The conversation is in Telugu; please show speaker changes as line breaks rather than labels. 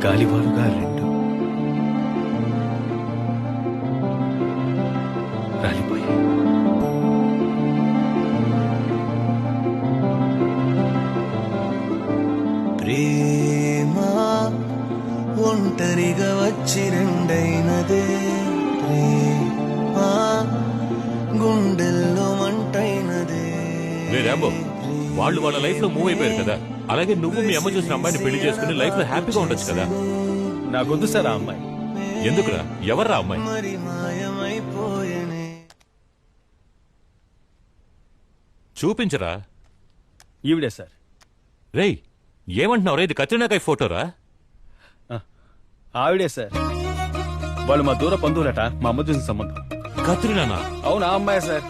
గాలివాలుగా రెండు రాలిపోయాయి.
ప్రేమ ఒంటరిగా వచ్చి రెండైనదే, ప్రేమ గుండెల్లో మంటైనదే.
రే రాంబో, వాళ్ళు వాళ్ళ లైఫ్ లో మూవ్ అయిపోయారు కదా, అలాగే నువ్వు మీ అమ్మ చూసిన అమ్మాయిని పెళ్లి చేసుకుని లైఫ్ లో హ్యాపీగా ఉండొచ్చు కదా.
నాకొద్దు సార్ ఆ అమ్మాయి.
ఎందుకురా? ఎవర్రా అమ్మాయి?
మరి మాయమైపోయనే.
చూపించరా.
ఈవిడే సార్.
రేయ్, ఏమంటున్నావురా? ఇది కత్రినా కైఫ్ ఫోటోరా?
ఆవిడే సార్. వాళ్ళు మా దూర బంధువులట, మా అమ్మ చూసిన సంబంధం.
కత్రినానా?
అవునా అమ్మాయి సార్.